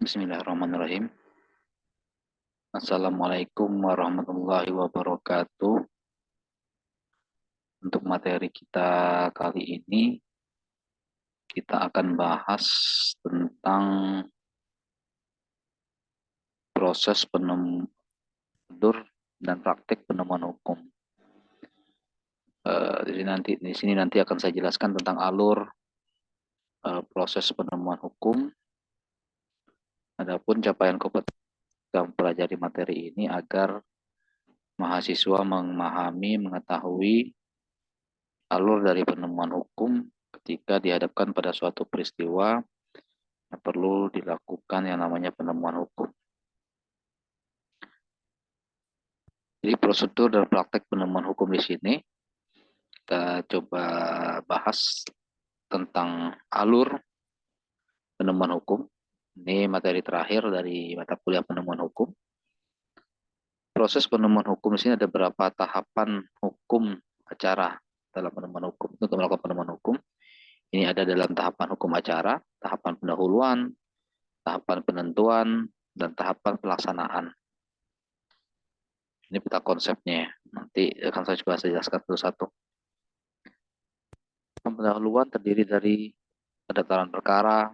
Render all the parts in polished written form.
Bismillahirrahmanirrahim. Assalamualaikum warahmatullahi wabarakatuh. Untuk materi kita kali ini, kita akan bahas tentang proses penemuan dan praktik penemuan hukum. Jadi nanti di sini akan saya jelaskan tentang alur proses penemuan hukum. Adapun capaian kompetensi dalam pelajari materi ini agar mahasiswa memahami, mengetahui alur dari penemuan hukum ketika dihadapkan pada suatu peristiwa yang perlu dilakukan yang namanya penemuan hukum. Jadi prosedur dan praktek penemuan hukum di sini kita coba bahas tentang alur penemuan hukum. Ini materi terakhir dari mata kuliah penemuan hukum. Proses penemuan hukum di sini ada beberapa tahapan hukum acara dalam penemuan hukum. Untuk melakukan penemuan hukum, ini ada dalam tahapan hukum acara, tahapan pendahuluan, tahapan penentuan, dan tahapan pelaksanaan. Ini peta konsepnya. Nanti akan saya coba jelaskan satu-satu. Pendahuluan terdiri dari pendaftaran perkara,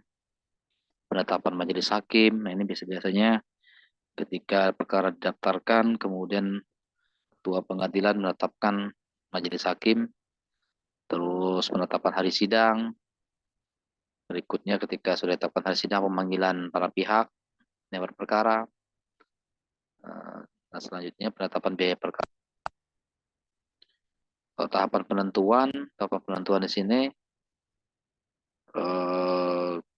penetapan majelis hakim. Nah, ini biasanya ketika perkara didaftarkan, kemudian ketua pengadilan menetapkan majelis hakim, terus penetapan hari sidang. Berikutnya ketika sudah ditetapkan hari sidang, pemanggilan para pihak yang berperkara. Nah, selanjutnya penetapan biaya perkara. Tahapan penentuan di sini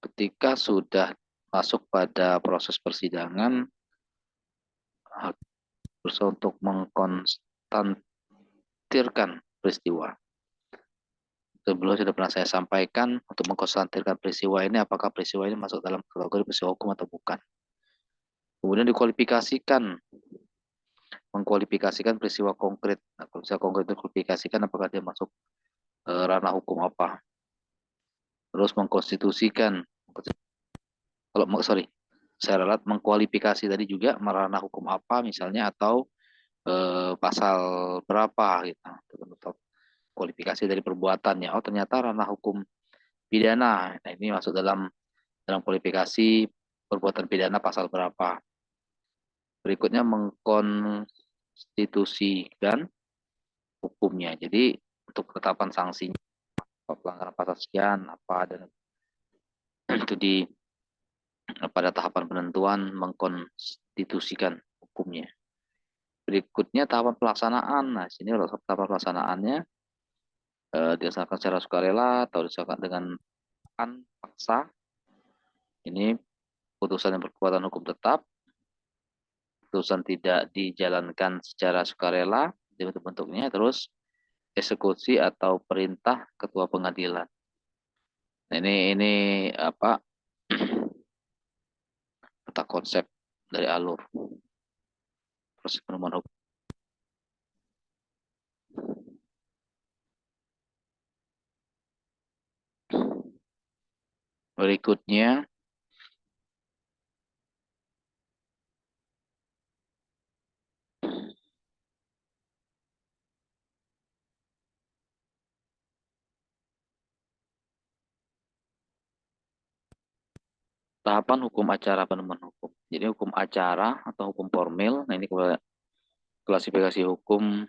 ketika sudah masuk pada proses persidangan, berusaha untuk mengkonstantirkan peristiwa. Sebelumnya sudah pernah saya sampaikan untuk mengkonstantirkan peristiwa ini, apakah peristiwa ini masuk dalam kategori peristiwa hukum atau bukan. Kemudian mengkualifikasikan peristiwa konkret. Nah, peristiwa konkret itu kualifikasikan apakah dia masuk ranah hukum apa. Terus saya ralat mengkualifikasi tadi juga ranah hukum apa misalnya, atau pasal berapa gitu untuk kualifikasi dari perbuatannya. Oh, ternyata ranah hukum pidana. Nah, ini masuk dalam kualifikasi perbuatan pidana pasal berapa. Berikutnya mengkonstitusikan hukumnya. Jadi untuk ketetapan sanksinya, pelanggaran pasal sekian apa, dan itu pada tahapan penentuan mengkonstitusikan hukumnya. Berikutnya tahapan pelaksanaan. Nah, sini tahapan pelaksanaannya dilaksanakan secara sukarela atau dilaksanakan dengan paksa. Ini putusan yang berkekuatan hukum tetap, putusan tidak dijalankan secara sukarela, bentuk-bentuknya, terus eksekusi atau perintah ketua pengadilan. Nah, ini apa peta konsep dari alur proses penemuan hukum. Berikutnya tahapan hukum acara penemuan hukum. Jadi hukum acara atau hukum formil, nah ini klasifikasi hukum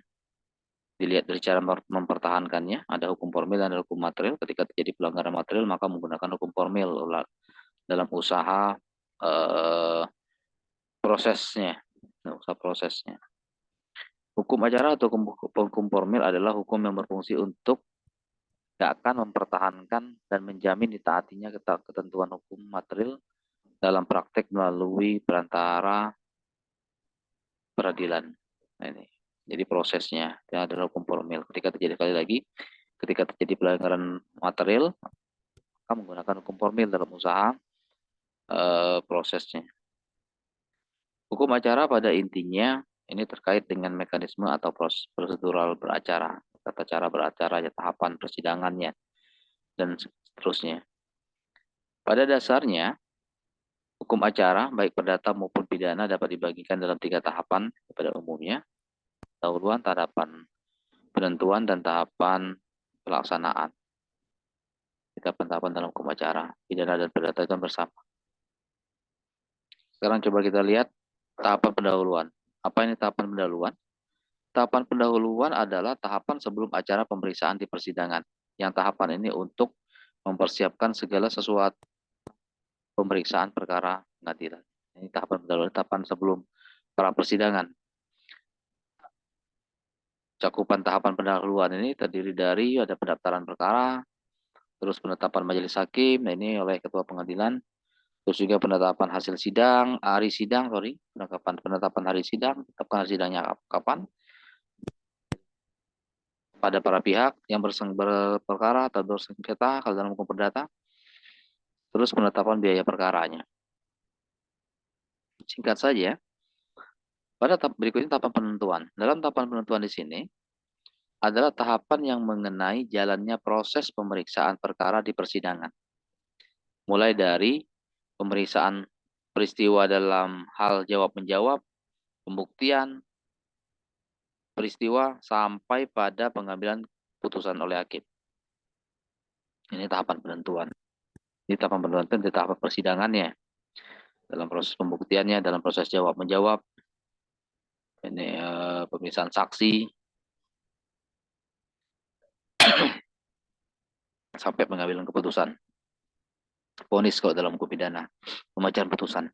dilihat dari cara mempertahankannya. Ada hukum formil dan ada hukum material. Ketika terjadi pelanggaran material, maka menggunakan hukum formil dalam usaha prosesnya. Hukum acara atau hukum formil adalah hukum yang berfungsi untuk akan mempertahankan dan menjamin ditaatinya ketentuan hukum material dalam praktek melalui perantara peradilan. Nah, ini. Jadi prosesnya yang adalah hukum formil. Ketika terjadi pelanggaran material, maka menggunakan hukum formil dalam usaha prosesnya. Hukum acara pada intinya ini terkait dengan mekanisme atau prosedural beracara, tata cara beracara, tahapan persidangannya, dan seterusnya. Pada dasarnya, Hukum acara, baik perdata maupun pidana, dapat dibagikan dalam 3 tahapan pada umumnya. Pendahuluan, tahapan penentuan, dan tahapan pelaksanaan. 3 tahapan dalam hukum acara. Pidana dan perdata itu bersama. Sekarang coba kita lihat tahapan pendahuluan. Apa ini tahapan pendahuluan? Tahapan pendahuluan adalah tahapan sebelum acara pemeriksaan di persidangan. Yang tahapan ini untuk mempersiapkan segala sesuatu pemeriksaan perkara pengadilan. Ini tahapan pendahuluan, tahapan sebelum pra persidangan. Cakupan tahapan pendahuluan ini terdiri dari ada pendaftaran perkara, terus penetapan majelis hakim, nah ini oleh ketua pengadilan, terus juga penetapan hasil sidang, penetapan hari sidang, tetapkan hari sidangnya kapan, pada para pihak yang berperkara atau bersengketa kalau dalam hukum perdata, terus penetapan biaya perkaranya. Singkat saja, pada tahap berikutnya tahapan penentuan. Dalam tahapan penentuan di sini adalah tahapan yang mengenai jalannya proses pemeriksaan perkara di persidangan. Mulai dari pemeriksaan peristiwa dalam hal jawab-menjawab, pembuktian, peristiwa, sampai pada pengambilan putusan oleh hakim. Ini tahapan penentuan. Ini tahapan penentuan itu tahapan persidangannya. Dalam proses pembuktiannya, dalam proses jawab-menjawab, ini pemeriksaan saksi, sampai pengambilan keputusan. Vonis kalau dalam hukum pidana, pembacaan putusan.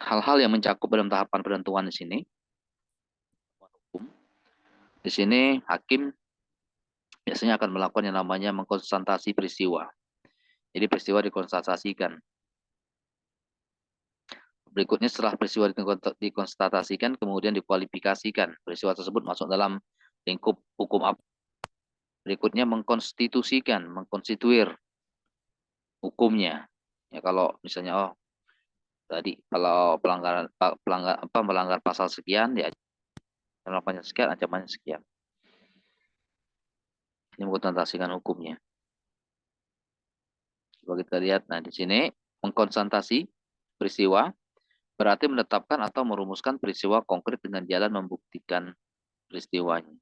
Hal-hal yang mencakup dalam tahapan penentuan di sini. Di sini hakim biasanya akan melakukan yang namanya mengkonstatasi peristiwa. Jadi peristiwa dikonstatasikan. Berikutnya setelah peristiwa dikonstatasikan, kemudian dikualifikasikan. Peristiwa tersebut masuk dalam lingkup hukum apa. Berikutnya mengkonstitusikan, mengkonstituir hukumnya. Ya kalau misalnya tadi kalau melanggar pasal sekian, ya ancamannya sekian, ancamannya sekian. Ini mengkonstatasikan hukumnya. Coba kita lihat, nah di sini mengkonsentrasi peristiwa berarti menetapkan atau merumuskan peristiwa konkret dengan jalan membuktikan peristiwanya.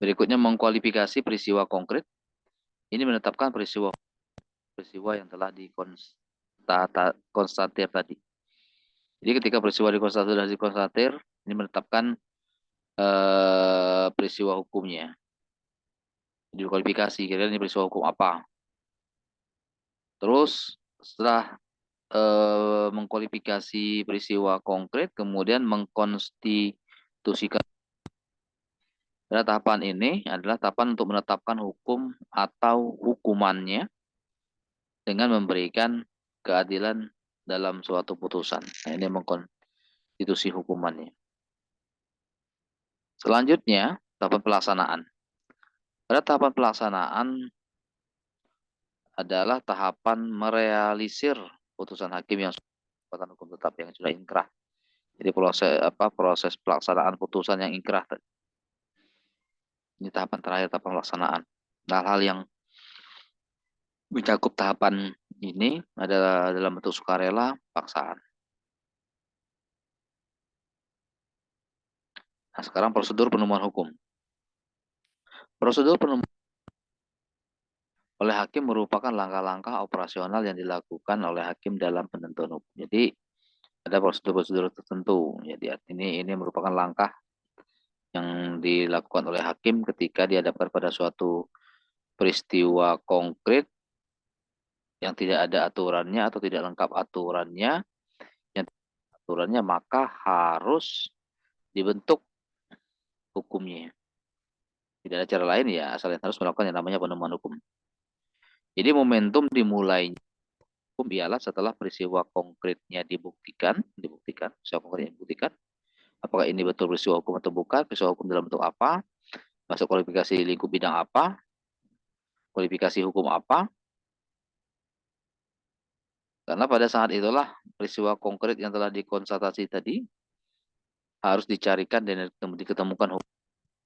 Berikutnya mengkualifikasi peristiwa konkret. Ini menetapkan peristiwa yang telah dikonstatir tadi. Jadi ketika peristiwa dikonstatir, ini menetapkan peristiwa hukumnya. Dikualifikasi, kira-kira ini peristiwa hukum apa. Terus setelah mengkualifikasi peristiwa konkret, kemudian mengkonstitusikan. Pada tahapan ini adalah tahapan untuk menetapkan hukum atau hukumannya dengan memberikan keadilan dalam suatu putusan. Nah, ini mengkonstitusi hukumannya. Selanjutnya, tahapan pelaksanaan. Pada tahapan pelaksanaan adalah tahapan merealisir putusan hakim yang kekuatan hukum tetap yang sudah inkrah. Jadi proses pelaksanaan putusan yang inkrah. Ini tahapan terakhir, tahapan pelaksanaan. Hal-hal yang mencakup tahapan ini adalah dalam bentuk sukarela, paksaan. Nah, sekarang prosedur penemuan hukum. Prosedur penemuan oleh hakim merupakan langkah-langkah operasional yang dilakukan oleh hakim dalam penentuan hukum. Jadi ada prosedur-prosedur tertentu. Jadi ini merupakan langkah yang dilakukan oleh hakim ketika dihadapkan pada suatu peristiwa konkret yang tidak ada aturannya atau tidak lengkap aturannya, maka harus dibentuk hukumnya. Tidak ada cara lain ya, asal harus melakukan yang namanya penemuan hukum. Jadi momentum dimulainya hukum ialah setelah peristiwa konkretnya dibuktikan, peristiwa konkretnya dibuktikan. Apakah ini betul peristiwa hukum atau bukan, peristiwa hukum dalam bentuk apa, masuk kualifikasi lingkup bidang apa, kualifikasi hukum apa. Karena pada saat itulah peristiwa konkret yang telah dikonstatasi tadi harus dicarikan dan diketemukan hukum.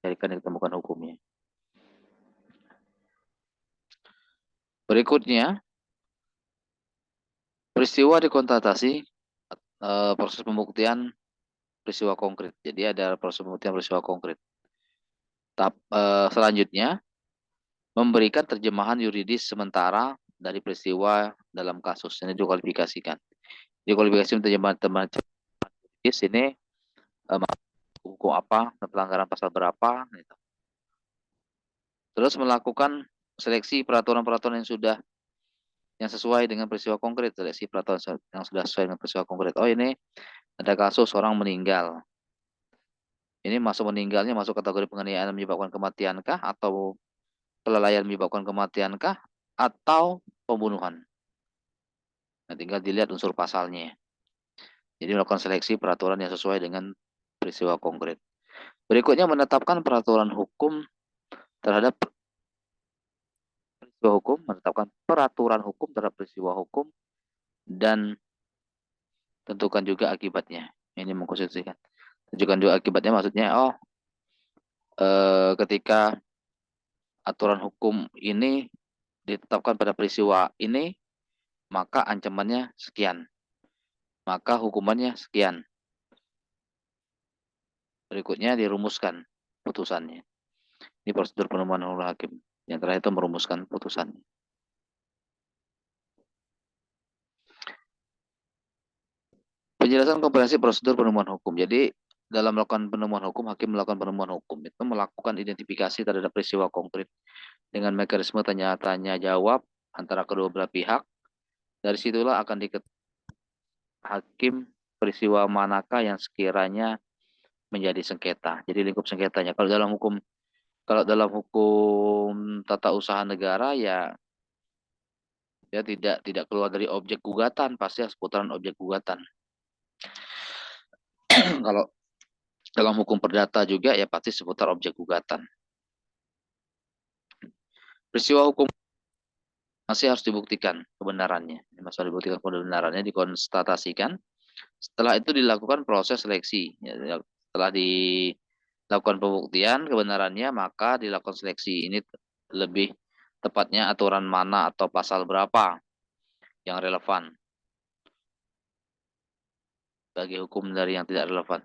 Ditemukan hukumnya. Berikutnya, peristiwa dikonstatasi proses pembuktian peristiwa konkret. Jadi ada proses pembuktian peristiwa konkret. Selanjutnya, memberikan terjemahan yuridis sementara dari peristiwa dalam kasus. Ini dikualifikasikan. Dikualifikasi terjemahan yuridis ini hukum apa, pelanggaran pasal berapa. Gitu. Terus melakukan seleksi peraturan-peraturan yang sesuai dengan peristiwa konkret, seleksi peraturan yang sudah sesuai dengan peristiwa konkret. Oh, ini ada kasus orang meninggal. Ini meninggalnya masuk kategori penganiayaan menyebabkan kematiankah, atau kelalaian menyebabkan kematiankah, atau pembunuhan. Nah, tinggal dilihat unsur pasalnya. Jadi melakukan seleksi peraturan yang sesuai dengan peristiwa konkret. Berikutnya, menetapkan peraturan hukum terhadap peristiwa hukum, menetapkan peraturan hukum terhadap peristiwa hukum, dan tentukan juga akibatnya. Ini mengkonstitusikan. Tentukan juga akibatnya, maksudnya, ketika aturan hukum ini ditetapkan pada peristiwa ini, maka ancamannya sekian, maka hukumannya sekian. Berikutnya dirumuskan putusannya. Ini prosedur penemuan oleh hakim. Yang terakhir itu merumuskan putusannya. Penjelasan komprehensif prosedur penemuan hukum. Jadi dalam melakukan penemuan hukum, hakim melakukan penemuan hukum itu melakukan identifikasi terhadap peristiwa konkret dengan mekanisme tanya-tanya jawab antara kedua belah pihak. Dari situlah akan diketahui hakim peristiwa manakah yang sekiranya menjadi sengketa. Jadi lingkup sengketanya. Kalau dalam hukum tata usaha negara, ya tidak keluar dari objek gugatan, pasti seputaran objek gugatan. Kalau dalam hukum perdata juga, ya pasti seputar objek gugatan. Peristiwa hukum masih harus dibuktikan kebenarannya. Masih harus dibuktikan kebenarannya, dikonstatasikan. Setelah itu dilakukan proses seleksi. Setelah dilakukan pembuktian kebenarannya, maka dilakukan seleksi. Ini lebih tepatnya aturan mana atau pasal berapa yang relevan bagi hukum dari yang tidak relevan.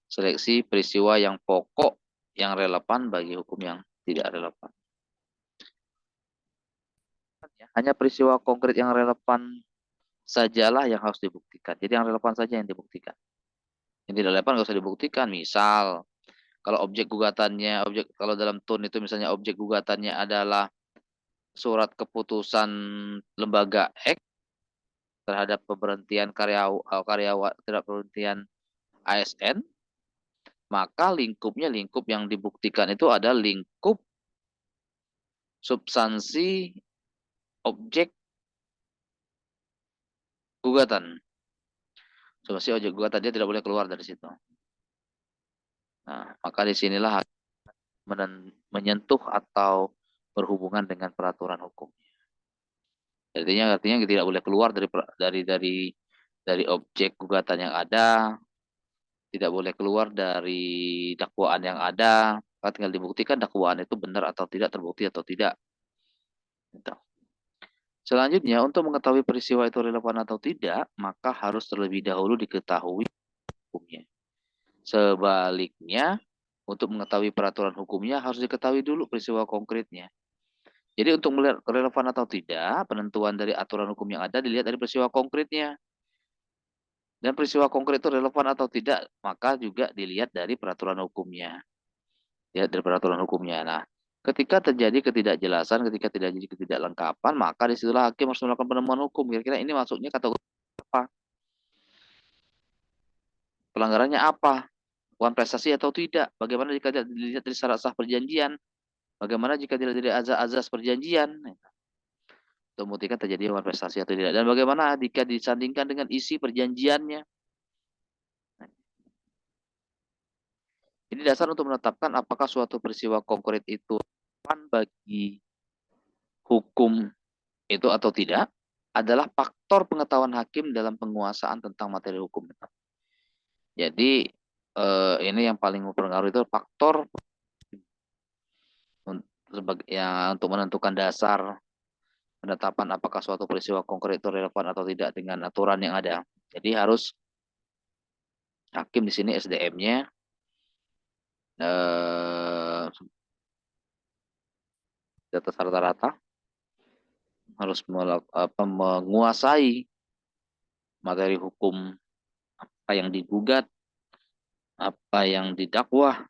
Seleksi peristiwa yang pokok yang relevan bagi hukum yang tidak relevan. Hanya peristiwa konkret yang relevan sajalah yang harus dibuktikan. Jadi yang relevan saja yang dibuktikan. Yang tidak relevan nggak usah dibuktikan. Misal, kalau dalam TUN itu misalnya objek gugatannya adalah surat keputusan lembaga X terhadap pemberhentian karyawan terhadap pemberhentian ASN, maka lingkup yang dibuktikan itu ada lingkup substansi objek gugatan. Substansi objek gugatan, dia tidak boleh keluar dari situ. Nah, maka disinilah menyentuh atau berhubungan dengan peraturan hukum. Artinya tidak boleh keluar dari objek gugatan yang ada, tidak boleh keluar dari dakwaan yang ada. Tinggal dibuktikan dakwaan itu benar atau tidak, terbukti atau tidak. Gitu. Selanjutnya, untuk mengetahui peristiwa itu relevan atau tidak, maka harus terlebih dahulu diketahui hukumnya. Sebaliknya, untuk mengetahui peraturan hukumnya harus diketahui dulu peristiwa konkretnya. Jadi untuk melihat relevan atau tidak, penentuan dari aturan hukum yang ada dilihat dari peristiwa konkretnya. Dan peristiwa konkret itu relevan atau tidak, maka juga dilihat dari peraturan hukumnya. Lihat dari peraturan hukumnya. Nah, ketika terjadi ketidakjelasan, ketika terjadi ketidaklengkapan, maka disitulah hakim harus melakukan penemuan hukum. Kira-kira ini masuknya kategori apa? Pelanggarannya apa? Bukan prestasi atau tidak? Bagaimana jika tidak dilihat dari syarat sah perjanjian? Bagaimana jika dilihat dari azas perjanjian? Untuk membuktikan terjadi prestasi atau tidak. Dan bagaimana jika disandingkan dengan isi perjanjiannya? Ini dasar untuk menetapkan apakah suatu peristiwa konkret itu relevan bagi hukum itu atau tidak, adalah faktor pengetahuan hakim dalam penguasaan tentang materi hukum. Jadi ini yang paling mempengaruhi itu faktor untuk menentukan dasar penetapan apakah suatu peristiwa konkret itu relevan atau tidak dengan aturan yang ada. Jadi harus hakim di sini SDM-nya di atas rata-rata, harus menguasai materi hukum apa yang digugat, apa yang didakwah.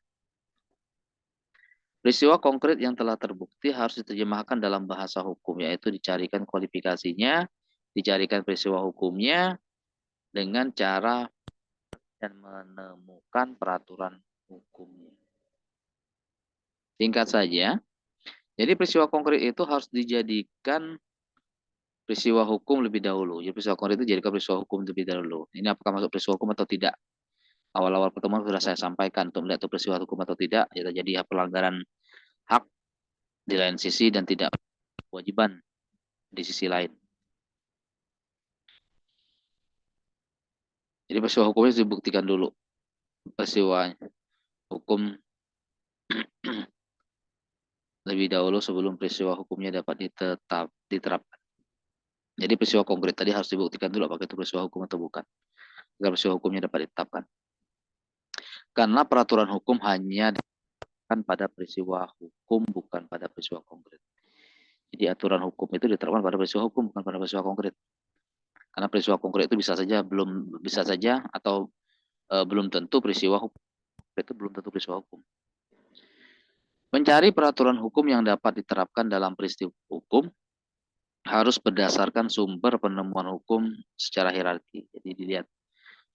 Peristiwa konkret yang telah terbukti harus diterjemahkan dalam bahasa hukum, yaitu dicarikan kualifikasinya, dicarikan peristiwa hukumnya dengan cara dan menemukan peraturan hukumnya. Singkat saja, jadi peristiwa konkret itu harus dijadikan peristiwa hukum lebih dahulu. Jadi peristiwa konkret itu dijadikan peristiwa hukum lebih dahulu. Ini apakah masuk peristiwa hukum atau tidak? Awal-awal pertemuan sudah saya sampaikan untuk melihat itu peristiwa hukum atau tidak. Jadi pelanggaran hak di lain sisi dan tidak kewajiban di sisi lain. Jadi peristiwa hukumnya dibuktikan dulu. Peristiwa hukum lebih dahulu sebelum peristiwa hukumnya dapat diterapkan. Jadi peristiwa konkret tadi harus dibuktikan dulu apakah itu peristiwa hukum atau bukan. Agar peristiwa hukumnya dapat ditetapkan. Karena peraturan hukum hanya diterapkan pada peristiwa hukum, bukan pada peristiwa konkret. Jadi aturan hukum itu diterapkan pada peristiwa hukum, bukan pada peristiwa konkret. Karena peristiwa konkret itu bisa saja atau belum tentu peristiwa hukum. Itu belum tentu peristiwa hukum. Mencari peraturan hukum yang dapat diterapkan dalam peristiwa hukum harus berdasarkan sumber penemuan hukum secara hierarki. Jadi dilihat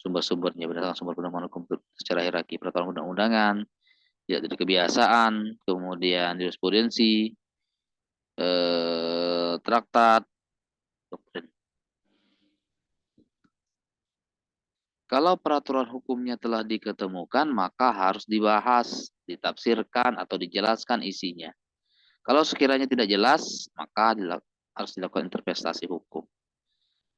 sumber-sumbernya berdasarkan sumber penemuan hukum secara hierarki, peraturan undang-undangan, ya dari kebiasaan, kemudian jurisprudensi, traktat, doktrin. Kalau peraturan hukumnya telah diketemukan, maka harus dibahas, ditafsirkan, atau dijelaskan isinya. Kalau sekiranya tidak jelas, maka harus dilakukan interpretasi hukum.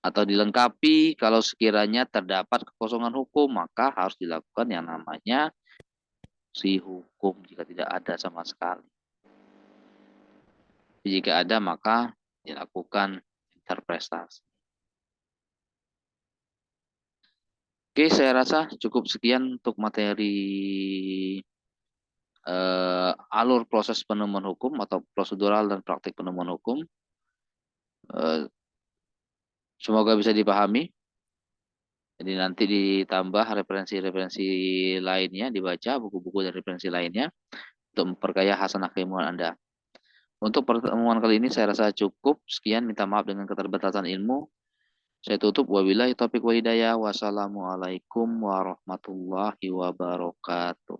Atau dilengkapi, kalau sekiranya terdapat kekosongan hukum, maka harus dilakukan yang namanya si hukum jika tidak ada sama sekali. Jika ada, maka dilakukan interpretasi. Oke, saya rasa cukup sekian untuk materi alur proses penemuan hukum atau prosedural dan praktik penemuan hukum. Semoga bisa dipahami. Jadi nanti ditambah referensi-referensi lainnya, dibaca buku-buku dan referensi lainnya untuk memperkaya hasanah keilmuan Anda. Untuk pertemuan kali ini saya rasa cukup. Sekian, minta maaf dengan keterbatasan ilmu. Saya tutup. Wabillahi taufiq wa hidayah. Wassalamualaikum warahmatullahi wabarakatuh.